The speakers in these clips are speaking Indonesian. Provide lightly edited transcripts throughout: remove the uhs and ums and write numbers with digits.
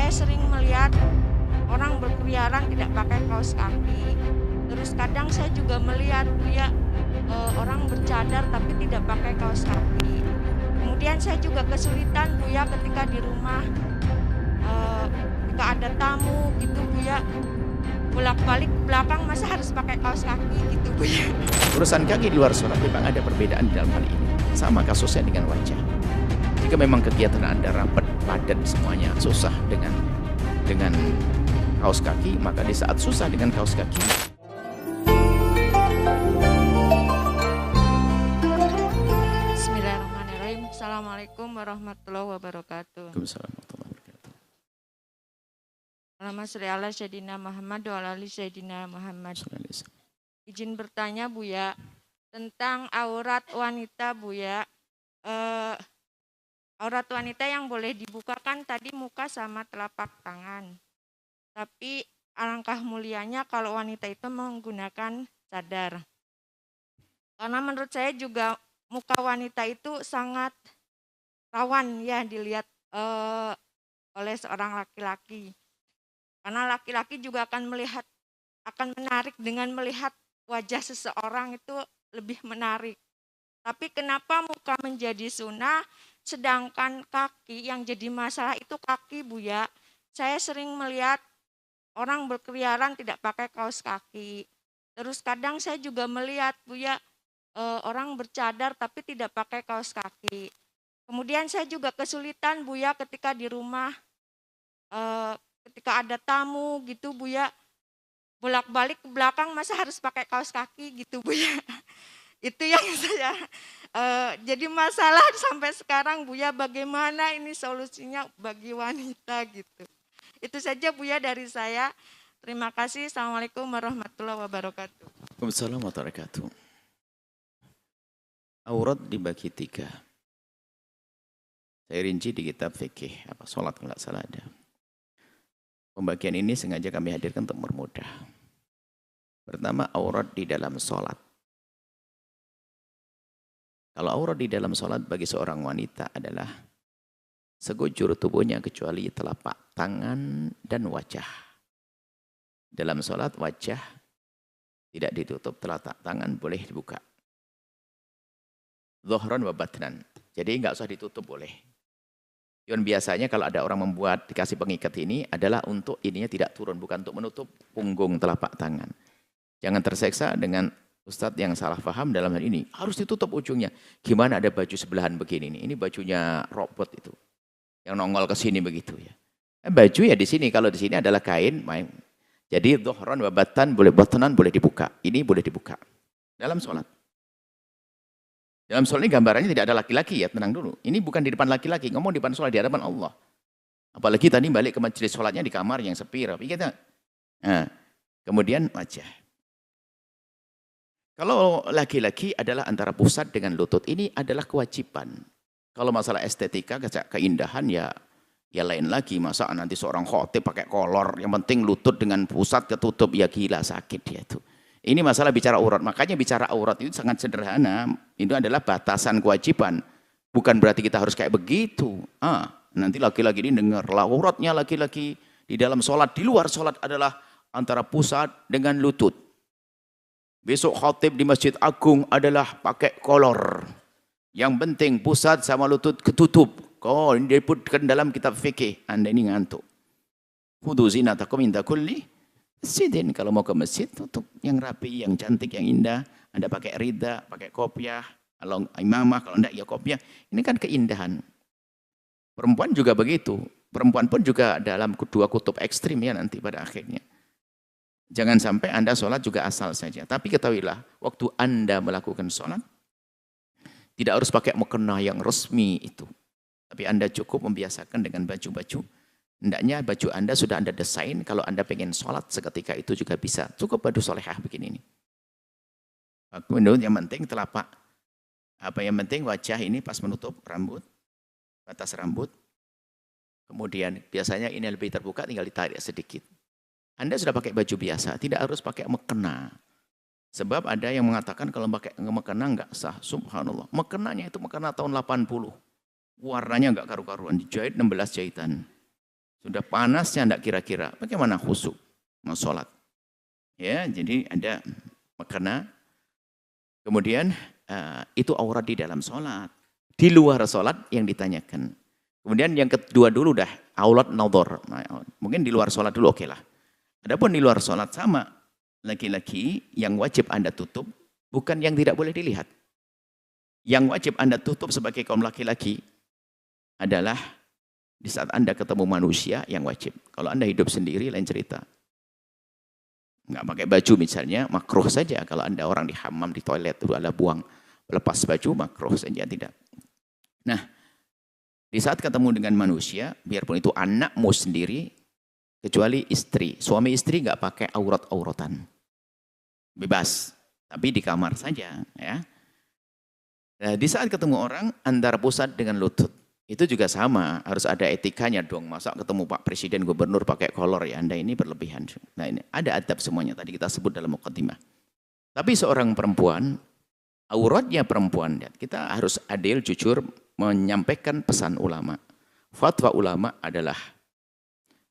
saya sering melihat orang berkeliaran tidak pakai kaos kaki. Terus kadang saya juga melihat Buya orang bercadar tapi tidak pakai kaos kaki. Kemudian saya juga kesulitan Buya ketika di rumah, ketika ada tamu gitu Buya, bolak-balik ke belakang masa harus pakai kaos kaki gitu Buya. Urusan kaki di luar sholat memang ada perbedaan di dalam hal ini. Sama kasusnya dengan wajah. Jika memang kegiatan Anda rapat, padat semuanya, susah dengan kaos kaki, maka di saat susah dengan kaos kaki, Bismillahirrahmanirrahim. Assalamualaikum warahmatullahi wabarakatuh. Waalaikumsalam warahmatullahi wabarakatuh. Allahumma sholli ala Sayyidina Muhammad wa ala ali Sayyidina Muhammad. Izin bertanya Buya tentang aurat wanita Buya. Aurat wanita yang boleh dibukakan tadi muka sama telapak tangan. Tapi alangkah mulianya kalau wanita itu menggunakan cadar. Karena menurut saya juga muka wanita itu sangat rawan ya dilihat oleh seorang laki-laki. Karena laki-laki juga akan menarik dengan melihat wajah seseorang itu lebih menarik. Tapi kenapa muka menjadi sunnah, sedangkan kaki yang jadi masalah itu kaki Buya. Saya sering melihat orang berkeliaran tidak pakai kaos kaki. Terus kadang saya juga melihat Buya orang bercadar tapi tidak pakai kaos kaki. Kemudian saya juga kesulitan Buya ketika di rumah, ketika ada tamu gitu Buya, bolak-balik ke belakang masa harus pakai kaos kaki gitu Buya. Itu yang saya jadi masalah sampai sekarang Buya, bagaimana ini solusinya bagi wanita gitu. Itu saja Buya dari saya. Terima kasih. Assalamualaikum warahmatullahi wabarakatuh. Waalaikumsalam warahmatullahi wabarakatuh. Aurat dibagi 3. Saya rinci di kitab fikih, sholat kalau nggak salah ada. Pembagian ini sengaja kami hadirkan untuk mempermudah. Pertama, aurat di dalam sholat. Kalau aurat di dalam sholat bagi seorang wanita adalah sekujur tubuhnya kecuali telapak tangan dan wajah. Dalam sholat wajah tidak ditutup, telapak tangan boleh dibuka. Dhuhran wa batnan. Jadi nggak usah ditutup boleh. Yang biasanya kalau ada orang membuat dikasih pengikat ini adalah untuk ininya tidak turun, bukan untuk menutup punggung telapak tangan. Jangan terseksa dengan Ustadz yang salah paham dalam hal ini. Harus ditutup ujungnya. Gimana ada baju sebelahan begini nih? Ini bajunya robot itu. Yang nongol ke sini begitu ya. Baju ya di sini. Kalau di sini adalah kain. Jadi dhuhran wa batnan boleh dibuka. Ini boleh dibuka. Dalam sholat. Dalam sholat ini gambarannya tidak ada laki-laki ya. Tenang dulu. Ini bukan di depan laki-laki. Ngomong di depan sholat di hadapan Allah. Apalagi tadi balik ke majelis sholatnya di kamar yang sepi. Rapi kita. Nah, kemudian wajah. Kalau laki-laki adalah antara pusat dengan lutut, ini adalah kewajiban. Kalau masalah estetika, keindahan ya lain lagi. Masa nanti seorang khotib pakai kolor, yang penting lutut dengan pusat ketutup, ya gila sakit dia itu. Ini masalah bicara aurat, makanya bicara aurat itu sangat sederhana. Itu adalah batasan kewajiban. Bukan berarti kita harus kayak begitu. Nanti laki-laki ini dengar, auratnya laki-laki di dalam sholat, di luar sholat adalah antara pusat dengan lutut. Besok khatib di Masjid Agung adalah pakai kolor. Yang penting pusat sama lutut ketutup. Ini disebutkan dalam kitab fikih. Anda ini ngantuk. Khudhu zinatakum inda kulli masjidin. Kalau mau ke masjid tutup yang rapi, yang cantik, yang indah. Anda pakai rida, pakai kopiah. Kalau imamah, kalau enggak ya kopiah. Ini kan keindahan. Perempuan juga begitu. Perempuan pun juga dalam dua kutub ekstrim ya nanti pada akhirnya. Jangan sampai Anda sholat juga asal saja. Tapi ketahuilah, waktu Anda melakukan sholat, tidak harus pakai mukena yang resmi itu. Tapi Anda cukup membiasakan dengan baju-baju. Hendaknya baju Anda sudah Anda desain, kalau Anda pengen sholat seketika itu juga bisa. Cukup baju solehah begini ini. Menurut yang penting telapak. Yang penting wajah ini pas menutup rambut, batas rambut. Kemudian biasanya ini lebih terbuka, tinggal ditarik sedikit. Anda sudah pakai baju biasa, tidak harus pakai mukena. Sebab ada yang mengatakan kalau pakai mukena enggak sah. Subhanallah. Mukenanya itu mukena tahun 80. Warnanya enggak karu-karuan, dijahit 16 jahitan. Sudah panasnya enggak kira-kira, bagaimana khusyuk mau sholat? Ya, jadi ada makna. Kemudian itu aurat di dalam sholat. Di luar sholat yang ditanyakan. Kemudian yang kedua dulu dah, aurat nadhar. Mungkin di luar sholat dulu oke lah. Adapun di luar sholat sama, laki-laki yang wajib Anda tutup, bukan yang tidak boleh dilihat. Yang wajib Anda tutup sebagai kaum laki-laki adalah di saat Anda ketemu manusia yang wajib. Kalau Anda hidup sendiri lain cerita. Nggak pakai baju misalnya, makruh saja. Kalau Anda orang di hammam, di toilet, dulu Anda buang, lepas baju, makruh saja, tidak. Nah, di saat ketemu dengan manusia, biarpun itu anakmu sendiri, kecuali istri. Suami istri nggak pakai aurat-auratan. Bebas, tapi di kamar saja. Ya. Nah, di saat ketemu orang, antara pusat dengan lutut. Itu juga sama, harus ada etikanya dong. Masa ketemu Pak Presiden, Gubernur pakai kolor ya, Anda ini berlebihan. Nah ini ada adab semuanya, tadi kita sebut dalam muqaddimah. Tapi seorang perempuan, auratnya perempuan, kita harus adil, jujur, menyampaikan pesan ulama. Fatwa ulama adalah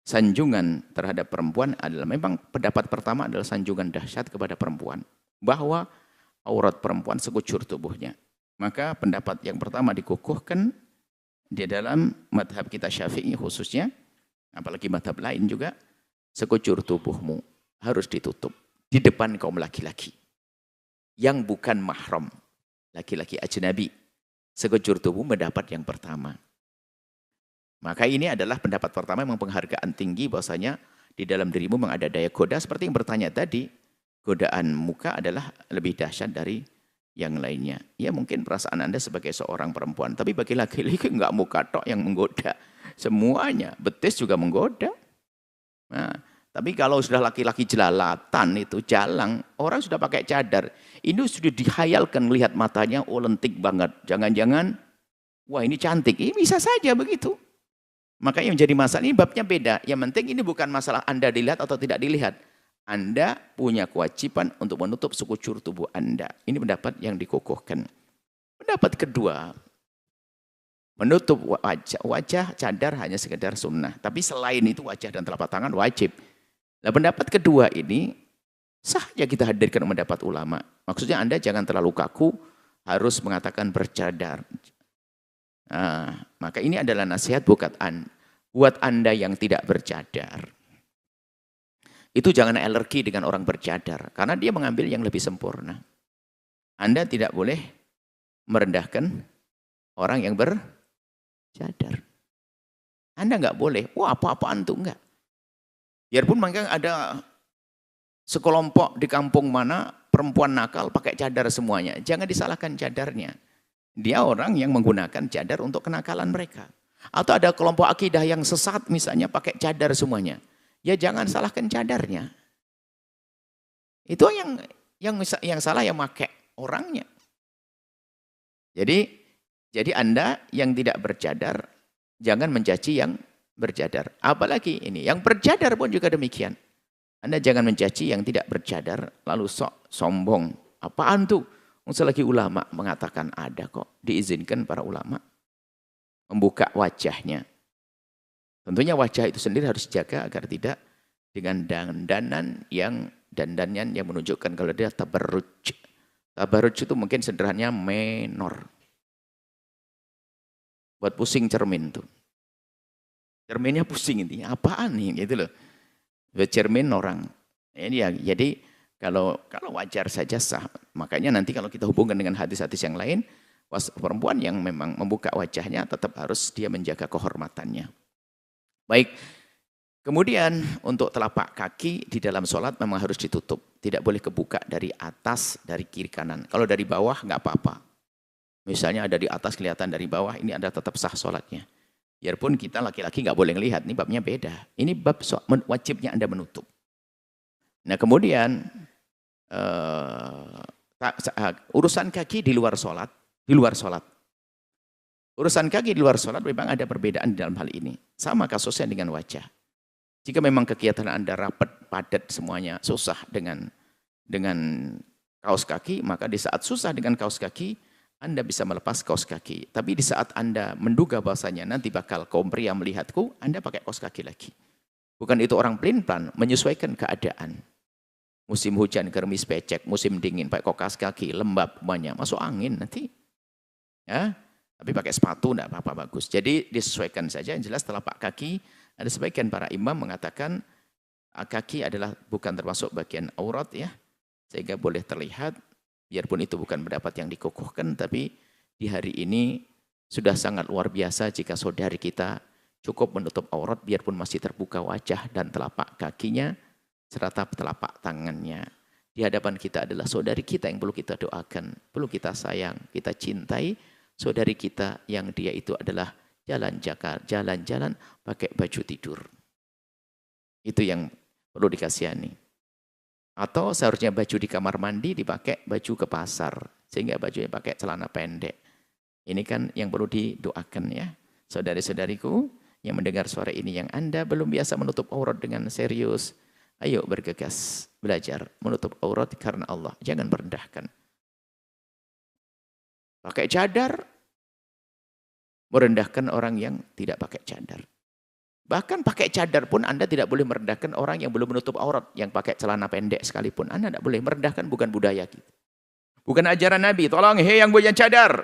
sanjungan terhadap perempuan adalah, memang pendapat pertama adalah sanjungan dahsyat kepada perempuan. Bahwa aurat perempuan sekujur tubuhnya. Maka pendapat yang pertama dikukuhkan di dalam madhab kita Syafi'i khususnya, apalagi madhab lain juga, sekujur tubuhmu harus ditutup di depan kaum laki-laki yang bukan mahram, laki-laki ajnabi. Sekujur tubuh mendapat yang pertama. Maka ini adalah pendapat pertama, memang penghargaan tinggi bahwasanya di dalam dirimu memang ada daya goda, seperti yang bertanya tadi, godaan muka adalah lebih dahsyat dari yang lainnya. Ya mungkin perasaan Anda sebagai seorang perempuan, tapi bagi laki-laki enggak muka tok yang menggoda. Semuanya, betis juga menggoda. Nah, tapi kalau sudah laki-laki jelalatan itu jalang, orang sudah pakai cadar. Ini sudah dihayalkan melihat matanya, oh lentik banget. Jangan-jangan, wah ini cantik. Ini bisa saja begitu. Makanya yang menjadi masalah ini babnya beda. Yang penting ini bukan masalah Anda dilihat atau tidak dilihat. Anda punya kewajiban untuk menutup sekujur tubuh Anda. Ini pendapat yang dikukuhkan. Pendapat kedua, menutup wajah cadar hanya sekedar sunnah. Tapi selain itu wajah dan telapak tangan wajib. Nah pendapat kedua ini, sah ya kita hadirkan pendapat ulama. Maksudnya Anda jangan terlalu kaku, harus mengatakan bercadar. Nah, maka ini adalah nasihat buat Anda yang tidak bercadar. Itu jangan alergi dengan orang bercadar, karena dia mengambil yang lebih sempurna. Anda tidak boleh merendahkan orang yang bercadar. Anda nggak boleh, wah apa-apaan tuh, enggak. Biarpun mungkin ada sekelompok di kampung mana perempuan nakal pakai cadar semuanya, jangan disalahkan cadarnya. Dia orang yang menggunakan cadar untuk kenakalan mereka. Atau ada kelompok akidah yang sesat misalnya pakai cadar semuanya. Ya jangan salahkan cadarnya. Itu yang salah yang pakai orangnya. Jadi Anda yang tidak bercadar jangan mencaci yang bercadar. Apalagi ini yang bercadar pun juga demikian. Anda jangan mencaci yang tidak bercadar lalu sombong. Apaan tuh? Selagi ulama mengatakan ada kok, diizinkan para ulama membuka wajahnya. Tentunya wajah itu sendiri harus dijaga agar tidak dengan dandanan yang menunjukkan kalau dia tabarruj. Tabarruj itu mungkin sederhananya menor. Buat pusing cermin tuh. Cerminnya pusing intinya. Apaan nih gitu loh. Buat cermin orang. Ini ya, jadi kalau wajar saja sah. Makanya nanti kalau kita hubungkan dengan hadis-hadis yang lain, perempuan yang memang membuka wajahnya tetap harus dia menjaga kehormatannya. Baik, kemudian untuk telapak kaki di dalam sholat memang harus ditutup. Tidak boleh kebuka dari atas, dari kiri kanan. Kalau dari bawah nggak apa-apa. Misalnya ada di atas kelihatan dari bawah, ini Anda tetap sah sholatnya. Biarpun kita laki-laki nggak boleh ngelihat, ini babnya beda. Ini bab wajibnya Anda menutup. Nah kemudian urusan kaki di luar sholat, Urusan kaki di luar sholat memang ada perbedaan dalam hal ini. Sama kasusnya dengan wajah. Jika memang kegiatan Anda rapat, padat semuanya, susah dengan kaos kaki, maka di saat susah dengan kaos kaki, Anda bisa melepas kaos kaki. Tapi di saat Anda menduga bahasanya nanti bakal kaum pria melihatku, Anda pakai kaos kaki lagi. Bukan itu orang pelin-pelan, menyesuaikan keadaan. Musim hujan, gerimis becek, musim dingin, pakai kaos kaki, lembab, banyak, masuk angin nanti. Ya, tapi pakai sepatu enggak apa-apa, bagus. Jadi disesuaikan saja, yang jelas telapak kaki, ada sebagian para imam mengatakan kaki adalah bukan termasuk bagian aurat ya, sehingga boleh terlihat. Biarpun itu bukan pendapat yang dikukuhkan, tapi di hari ini sudah sangat luar biasa jika saudari kita cukup menutup aurat biarpun masih terbuka wajah dan telapak kakinya serta telapak tangannya. Di hadapan kita adalah saudari kita yang perlu kita doakan, perlu kita sayang, kita cintai saudari kita yang dia itu adalah jalan-jalan pakai baju tidur. Itu yang perlu dikasihani. Atau seharusnya baju di kamar mandi dipakai baju ke pasar. Sehingga bajunya pakai celana pendek. Ini kan yang perlu didoakan ya. Saudari-saudariku yang mendengar suara ini, yang Anda belum biasa menutup aurat dengan serius. Ayo bergegas, belajar menutup aurat karena Allah. Jangan merendahkan. Pakai cadar, merendahkan orang yang tidak pakai cadar. Bahkan pakai cadar pun Anda tidak boleh merendahkan orang yang belum menutup aurat, yang pakai celana pendek sekalipun. Anda tidak boleh merendahkan, bukan budaya kita. Bukan ajaran Nabi. Tolong, hei yang punya cadar.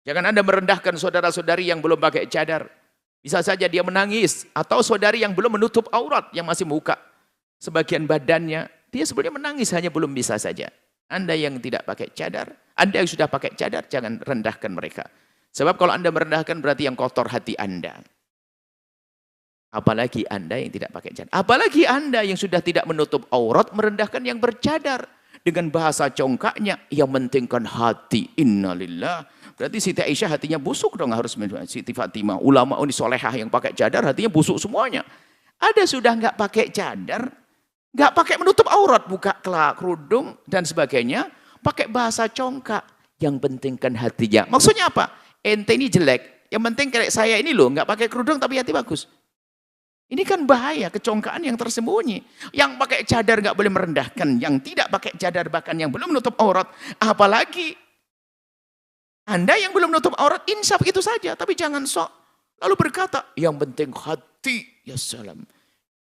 Jangan Anda merendahkan saudara-saudari yang belum pakai cadar. Bisa saja dia menangis. Atau saudari yang belum menutup aurat, yang masih membuka sebagian badannya. Dia sebenarnya menangis, hanya belum bisa saja. Anda yang tidak pakai cadar, Anda yang sudah pakai cadar, jangan rendahkan mereka. Sebab kalau Anda merendahkan berarti yang kotor hati Anda. Apalagi Anda yang tidak pakai cadar. Apalagi Anda yang sudah tidak menutup aurat merendahkan yang bercadar. Dengan bahasa congkaknya, yang mentingkan hati. Innalillah. Berarti Siti Aisyah hatinya busuk dong, harus Siti Fatimah. Ulama ini solehah yang pakai cadar hatinya busuk semuanya. Ada sudah nggak pakai cadar, nggak pakai menutup aurat, buka kerudung dan sebagainya. Pakai bahasa congkak. Yang pentingkan hatinya. Maksudnya apa? Ente ini jelek. Yang penting kayak saya ini loh, nggak pakai kerudung tapi hati bagus. Ini kan bahaya, kecongkaan yang tersembunyi. Yang pakai cadar nggak boleh merendahkan. Yang tidak pakai cadar bahkan yang belum menutup aurat. Apalagi Anda yang belum menutup aurat, insaf itu saja. Tapi jangan sok. Lalu berkata, yang penting hati. Ya salam.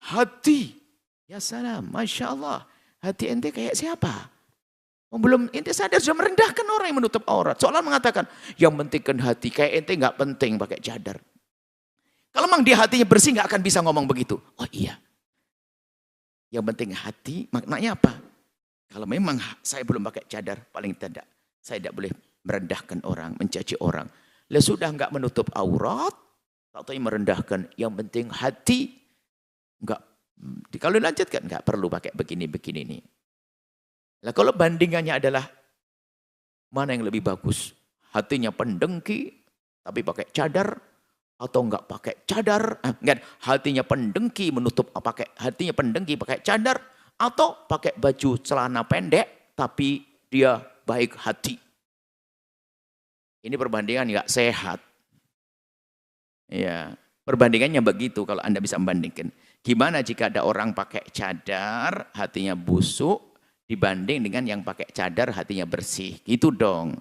Hati. Ya salam. Masya Allah. Hati ente kayak siapa? Belum ente sadar sudah merendahkan orang yang menutup aurat. Seolah mengatakan, yang pentingkan hati. Kayak ente nggak penting pakai cadar. Kalau memang dia hatinya bersih nggak akan bisa ngomong begitu. Oh iya. Yang penting hati, maknanya apa? Kalau memang saya belum pakai cadar, paling tidak saya tidak boleh merendahkan orang, mencaci orang. Lah sudah nggak menutup aurat, atau merendahkan. Yang penting hati, nggak. Kalau dilanjutkan nggak perlu pakai begini-begini ini. Lah kalau bandingannya adalah mana yang lebih bagus? Hatinya pendengki, tapi pakai cadar. Atau enggak pakai cadar, enggak, hatinya pendengki hatinya pendengki pakai cadar, atau pakai baju celana pendek tapi dia baik hati. Ini perbandingan enggak sehat. Ya, perbandingannya begitu kalau Anda bisa membandingkan. Gimana jika ada orang pakai cadar hatinya busuk dibanding dengan yang pakai cadar hatinya bersih? Gitu dong.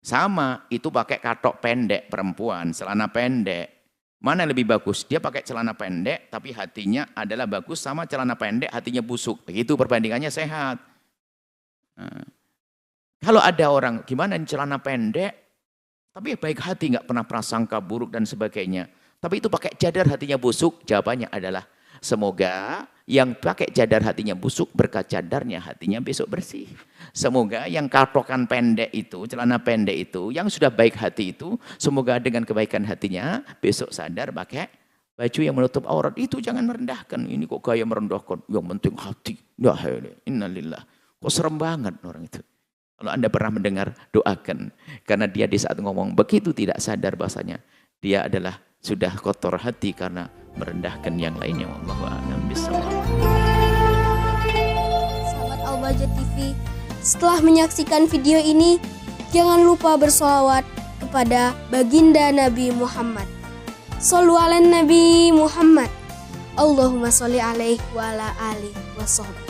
Sama, itu pakai katok pendek perempuan, celana pendek. Mana yang lebih bagus? Dia pakai celana pendek, tapi hatinya adalah bagus, sama celana pendek, hatinya busuk. Begitu perbandingannya sehat. Nah, kalau ada orang, gimana celana pendek, tapi baik hati, nggak pernah prasangka buruk dan sebagainya. Tapi itu pakai cadar hatinya busuk, jawabannya adalah, semoga yang pakai cadar hatinya busuk, berkat cadarnya hatinya besok bersih. Semoga yang katokan pendek itu, celana pendek itu, yang sudah baik hati itu, semoga dengan kebaikan hatinya, besok sadar pakai baju yang menutup aurat. Itu jangan merendahkan. Ini kok gaya merendahkan. Yang penting hati. Ya, innalillah. Kok serem banget orang itu. Kalau Anda pernah mendengar, doakan. Karena dia di saat ngomong begitu tidak sadar bahasanya. Dia adalah sudah kotor hati karena merendahkan yang lainnya. Wallahu a'lam bishawab. Sahabat Al-Bahjah TV, setelah menyaksikan video ini, jangan lupa bersolawat kepada baginda Nabi Muhammad. Shollu ala Nabi Muhammad. Allahumma sholli alaihi wa ala alihi wa sahbihi.